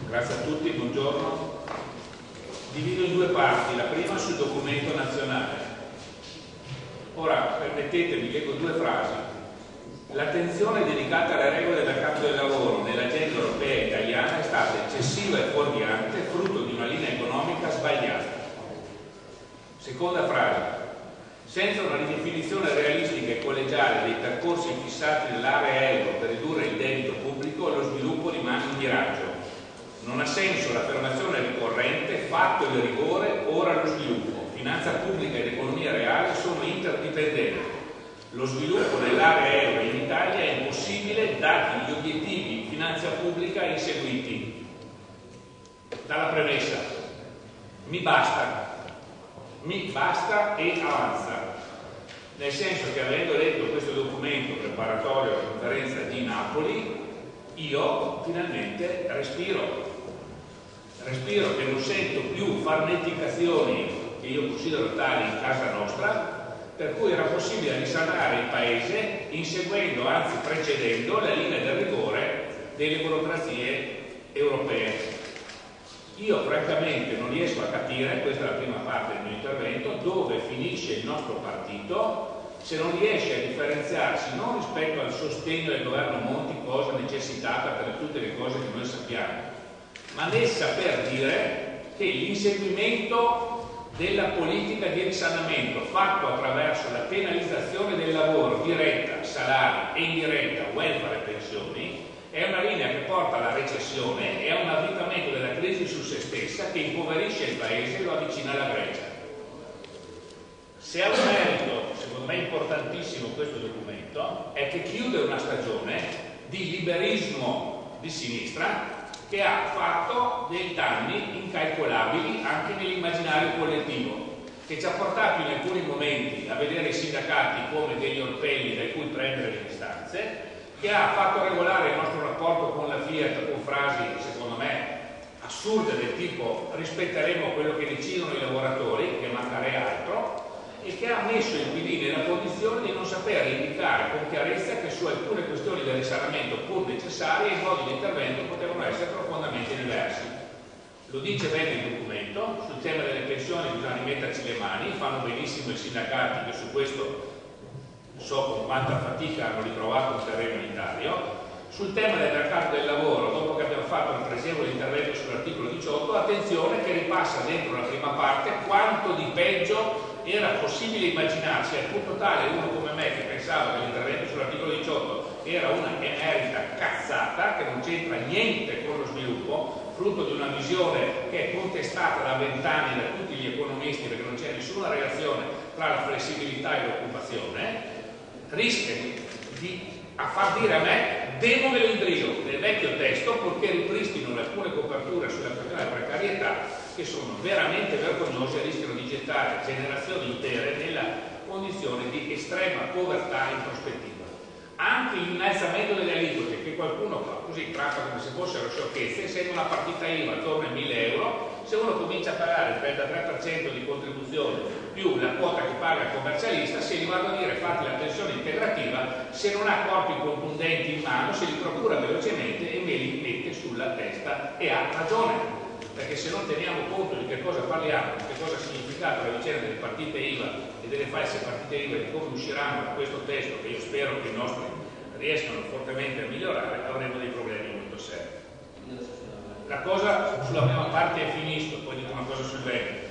Grazie a tutti, buongiorno. Divido in due parti, la prima sul documento nazionale. Ora, permettetemi, leggo due frasi. L'attenzione dedicata alle regole del mercato del lavoro nell'agenda europea e italiana è stata eccessiva e fuorviante, frutto di una linea economica sbagliata. Seconda frase. Senza una ridefinizione realistica e collegiale dei percorsi fissati nell'area euro per ridurre il debito pubblico, lo sviluppo rimane un miraggio. Non ha senso l'affermazione ricorrente fatto il rigore, ora lo sviluppo. Finanza pubblica ed economia reale sono interdipendenti. Lo sviluppo nell'area euro in Italia è impossibile dati gli obiettivi di finanza pubblica inseguiti. Dalla premessa: mi basta e avanza. Nel senso che, avendo letto questo documento preparatorio alla conferenza di Napoli, io finalmente respiro che non sento più farneticazioni che io considero tali in casa nostra, per cui era possibile risanare il paese inseguendo, anzi precedendo, la linea del rigore delle burocrazie europee. Io francamente non riesco a capire, questa è la prima parte del mio intervento, dove finisce il nostro partito se non riesce a differenziarsi non rispetto al sostegno del governo Monti, cosa necessitata per tutte le cose che noi sappiamo, ma nel saper dire che l'inseguimento della politica di risanamento fatto attraverso la penalizzazione del lavoro diretta, salari, e indiretta, welfare e pensioni, è una linea che porta alla recessione e a un avvitamento della crisi su se stessa che impoverisce il paese e lo avvicina alla Grecia. Se ha un merito, secondo me importantissimo questo documento, è che chiude una stagione di liberismo di sinistra che ha fatto dei danni incalcolabili anche nell'immaginario collettivo, che ci ha portato in alcuni momenti a vedere i sindacati come degli orpelli da cui prendere le distanze, che ha fatto regolare il nostro rapporto con la Fiat con frasi, secondo me, assurde del tipo rispetteremo quello che decidono i lavoratori, che mancare altro, e che ha messo il PD nella condizione di non saper indicare con chiarezza che su alcune questioni del risanamento pur necessarie i modi di intervento potevano essere profondamente diversi. Lo dice bene il documento, sul tema delle pensioni bisogna rimetterci le mani, fanno benissimo i sindacati che su questo so con quanta fatica hanno ritrovato un terreno unitario. Sul tema del mercato del lavoro, dopo che abbiamo fatto un pregevole intervento sull'articolo 18, attenzione che ripassa dentro la prima parte quanto di peggio era possibile immaginarsi, al punto tale uno come me che pensava che l'intervento sull'articolo 18 era una emerita cazzata che non c'entra niente con lo sviluppo, frutto di una visione che è contestata da 20 anni da tutti gli economisti perché non c'è nessuna relazione tra la flessibilità e l'occupazione, rischia a far dire a me demomelindrio del vecchio testo perché ripristinano alcune coperture sulla questione della precarietà che sono veramente vergognose e rischiano di gettare generazioni intere nella condizione di estrema povertà in prospettiva. Anche l'innalzamento delle aliquote che qualcuno fa così tratta come se fossero sciocchezze, essendo una partita IVA attorno ai 1.000 euro, se uno comincia a pagare il 33% di contribuzione più la quota che paga il commercialista, se gli vado a dire fate la pensione integrativa, se non ha corpi contundenti in mano se li procura velocemente e me li mette sulla testa, e ha ragione, perché se non teniamo conto di che cosa parliamo, di che cosa ha significato la vicenda delle partite IVA e delle false partite IVA e di come usciranno da questo testo, che io spero che i nostri riescano fortemente a migliorare, avremo dei problemi molto seri. La cosa sulla prima parte è finito, poi dico una cosa sul Veneto.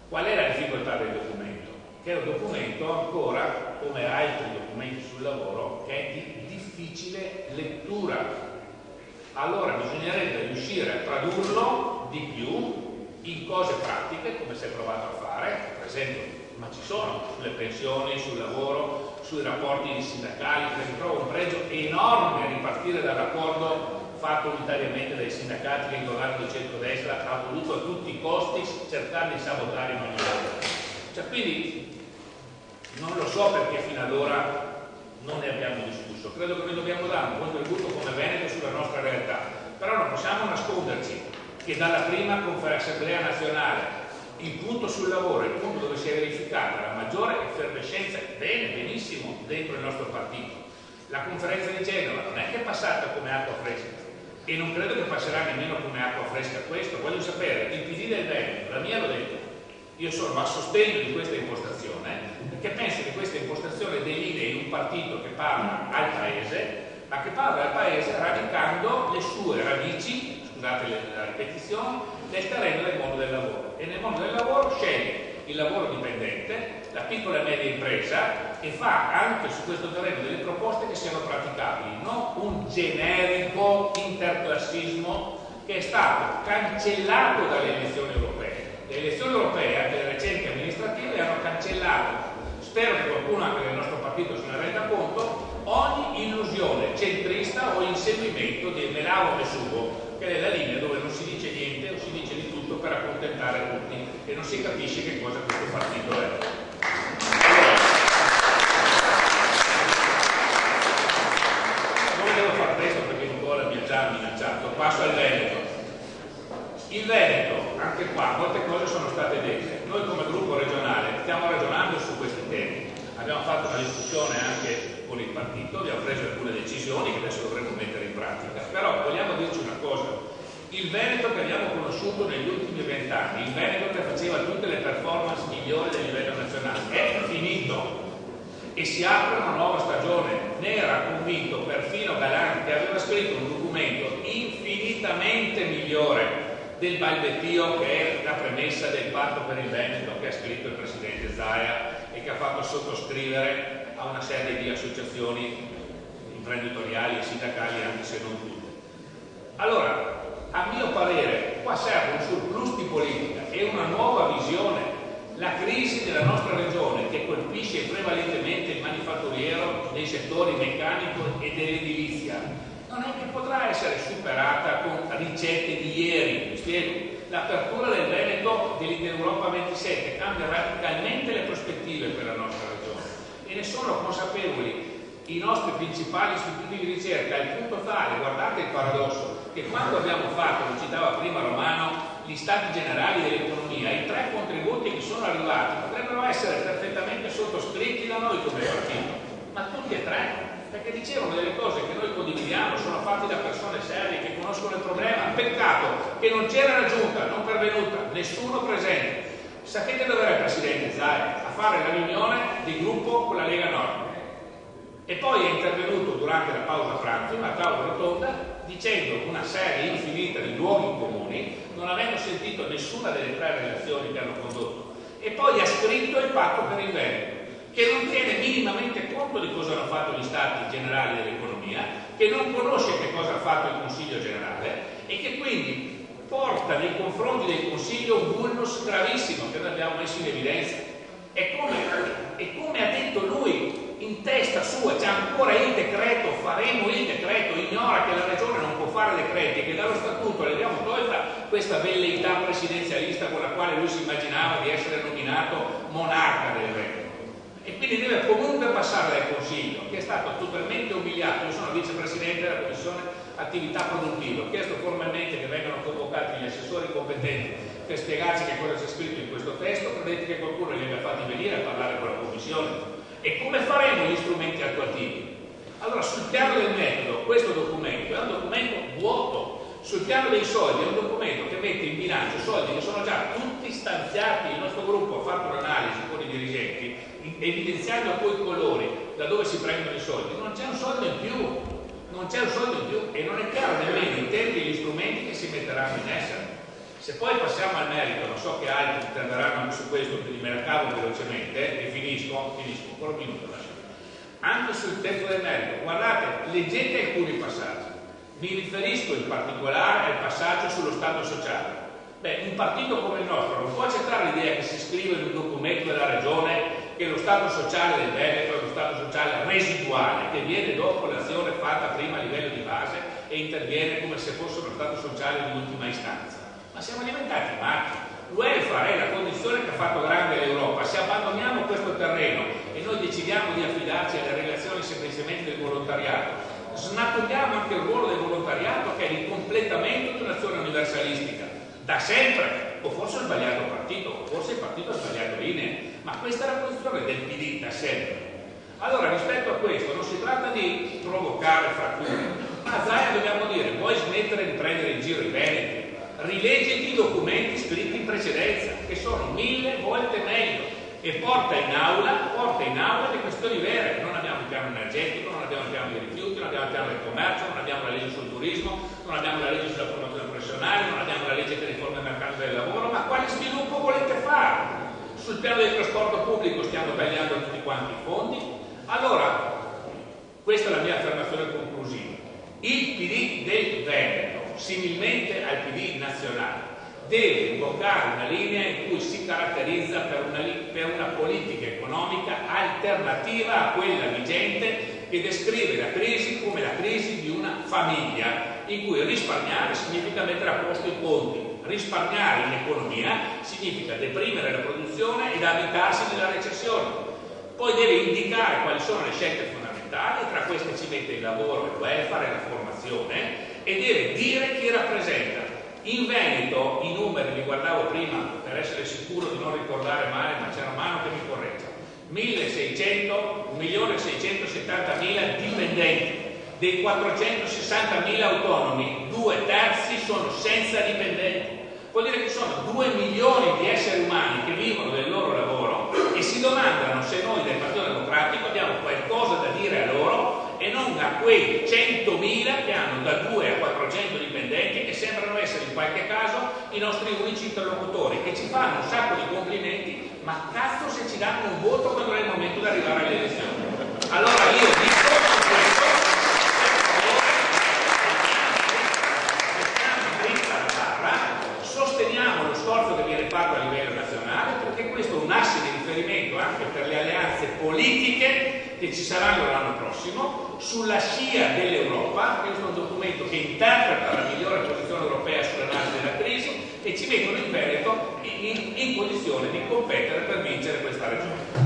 Qual è la difficoltà del documento? Che è un documento ancora, come altri documenti sul lavoro, che è di difficile lettura. Allora bisognerebbe riuscire a tradurlo di più in cose pratiche, come si è provato a fare, per esempio, ma ci sono, sulle pensioni, sul lavoro, sui rapporti sindacali, perché trovo un pregio enorme a ripartire dal raccordo fatto unitariamente dai sindacati che il governo di centrodestra ha voluto a tutti i costi cercare di sabotare in ogni modo. Cioè, quindi non lo so perché fino ad ora non ne abbiamo discusso. Credo che noi dobbiamo dare un contributo come Veneto sulla nostra realtà, però non possiamo nasconderci che dalla prima Assemblea nazionale il punto sul lavoro è il punto dove si è verificata la maggiore effervescenza, benissimo, dentro il nostro partito. La conferenza di Genova non è che è passata come acqua fresca, e non credo che passerà nemmeno come acqua fresca questo. Voglio sapere, il PD del Veneto, la mia l'ho detto, io sono a sostegno di questa impostazione, perché penso che questa impostazione delinei un partito che parla al Paese, ma che parla al Paese radicando le sue radici, scusate la ripetizione, nel terreno del mondo del lavoro. E nel mondo del lavoro sceglie il lavoro dipendente, la piccola e media impresa, e fa anche su questo terreno delle proposte che siano praticabili, non un generico interclassismo che è stato cancellato dalle elezioni europee. Le elezioni europee, anche le recenti amministrative, hanno cancellato, spero che qualcuno anche del nostro partito se ne renda conto, ogni illusione centrista o inseguimento di Melavo e Sugo, che è la linea dove non si dice niente o si dice di tutto per accontentare tutti e non si capisce che cosa questo partito è. Non devo far presto perché Nicola mi ha già minacciato. Passo al Veneto. Il Veneto, anche qua, molte cose sono state dette. Noi come gruppo regionale stiamo ragionando su questi temi. Abbiamo fatto una discussione anche con il partito, abbiamo preso alcune decisioni che adesso dovremo mettere in pratica. Però vogliamo dirci una cosa. Il Veneto che abbiamo conosciuto negli ultimi 20 anni, il Veneto che faceva tutte le performance migliori del livello nazionale, è finito e si apre una nuova stagione. Ne era convinto perfino Galan, che aveva scritto un documento infinitamente migliore del balbettio che è la premessa del patto per il Veneto che ha scritto il presidente Zaia e che ha fatto sottoscrivere a una serie di associazioni imprenditoriali e sindacali, anche se non tutte. Allora, a mio parere, qua serve un surplus di politica e una nuova visione. La crisi della nostra regione, che colpisce prevalentemente il manifatturiero nei settori meccanico e dell'edilizia, non è che potrà essere superata con ricette di ieri. Mi spiego. L'apertura del Veneto dell'Europa 27 cambia radicalmente le prospettive per la nostra regione e ne sono consapevoli i nostri principali istituti di ricerca, al punto tale, guardate il paradosso, che quando abbiamo fatto, lo citava prima Romano, gli stati generali dell'economia, i 3 contributi che sono arrivati potrebbero essere perfettamente sottoscritti da noi come partito, ma tutti e 3, perché dicevano delle cose che noi condividiamo, sono fatti da persone serie che conoscono il problema. Peccato che non c'era la giunta, non pervenuta, nessuno presente. Sapete dove era il presidente Zaia? A fare la riunione di gruppo con la Lega Nord. E poi è intervenuto durante la pausa pranzo, una tavola rotonda, dicendo una serie infinita di luoghi comuni, non avendo sentito nessuna delle 3 relazioni che hanno condotto. E poi ha scritto il patto per il Veneto, che non tiene minimamente conto di cosa hanno fatto gli stati generali dell'economia, che non conosce che cosa ha fatto il Consiglio generale e che quindi porta nei confronti del Consiglio un vulnus gravissimo che noi abbiamo messo in evidenza. E come ha detto lui in testa sua, c'è ancora il decreto, faremo il decreto, ignora che la regione non può fare decreti e che dallo statuto le abbiamo tolta questa velleità presidenzialista con la quale lui si immaginava di essere nominato monarca del Veneto. E quindi deve comunque passare dal Consiglio, che è stato totalmente umiliato. Io sono vicepresidente della Commissione Attività Produttiva, ho chiesto formalmente che vengano convocati gli assessori competenti per spiegarci che cosa c'è scritto in questo testo, credete che qualcuno li abbia fatti venire a parlare con la Commissione? E come faremo gli strumenti attuativi? Allora, sul piano del metodo, questo documento è un documento vuoto. Sul piano dei soldi è un documento che mette in bilancio soldi che sono già tutti stanziati. Il nostro gruppo ha fatto un'analisi con i dirigenti, evidenziando poi i colori da dove si prendono i soldi. Non c'è un soldo in più, non c'è un soldo in più e non è chiaro nemmeno i tempi e gli strumenti che si metteranno in essere. Se poi passiamo al merito, non so che altri interverranno anche su questo, quindi me la cavo velocemente e finisco, ancora un minuto. Anche sul tempo del merito, guardate, leggete alcuni passaggi. Mi riferisco in particolare al passaggio sullo Stato sociale. Un partito come il nostro non può accettare l'idea che si scrive in un documento della Regione che lo Stato sociale del Veneto è lo Stato sociale residuale, che viene dopo l'azione fatta prima a livello di base e interviene come se fosse lo Stato sociale di ultima istanza. Ma siamo diventati matti. Welfare è la condizione che ha fatto grande l'Europa. Se abbandoniamo questo terreno e noi decidiamo di affidarci alle relazioni semplicemente del volontariato, snaturiamo anche il ruolo del volontariato, che è il completamento di un'azione universalistica. Da sempre, o forse ho sbagliato partito, o forse il partito ha sbagliato linea, ma questa è la posizione del PD da sempre. Allora rispetto a questo non si tratta di provocare fratture, ma a Zaia dobbiamo dire: vuoi smettere di prendere in giro i veneti? Rileggiti i documenti scritti in precedenza, che sono 1000 volte meglio, e porta in aula le questioni vere. Non abbiamo il piano energetico, non abbiamo il piano dei rifiuti, non abbiamo il piano del commercio, non abbiamo la legge sul turismo, non abbiamo la legge sulla formazione professionale, non abbiamo la legge che riforma il mercato del lavoro. Ma quale sviluppo volete fare? Sul piano del trasporto pubblico stiamo tagliando tutti quanti i fondi. Allora, questa è la mia affermazione conclusiva. Il PD del Veneto, similmente al PD nazionale, deve invocare una linea in cui si caratterizza per una politica economica alternativa a quella vigente, che descrive la crisi come la crisi di una famiglia, in cui risparmiare significa mettere a posto i conti. Risparmiare in economia significa deprimere la produzione ed avvitarsi nella recessione. Poi deve indicare quali sono le scelte fondamentali, tra queste ci mette il lavoro, il welfare e la formazione, e deve dire chi rappresenta. In Veneto i numeri li guardavo prima per essere sicuro di non ricordare male, ma c'era mano che mi corregge: 1.670.000 dipendenti. Dei 460.000 autonomi, 2/3 sono senza dipendenti. Vuol dire che sono 2 milioni di esseri umani che vivono del loro lavoro e si domandano se noi del Partito Democratico abbiamo qualcosa da dire a loro e non a quei 100.000 che hanno da 2 a 400 dipendenti, che sembrano essere in qualche caso i nostri unici interlocutori, che ci fanno un sacco di complimenti, ma cazzo se ci danno un voto quando è il momento di arrivare alle elezioni. Allora io dico su questo: sosteniamo lo sforzo che viene fatto a livello nazionale, perché questo è un asse di riferimento anche per le alleanze politiche che ci saranno l'anno prossimo, sulla scia dell'Europa. Questo è un documento che interpreta la migliore posizione europea sull'analisi della crisi e ci mettono il Veneto in condizione di competere per vincere questa regione.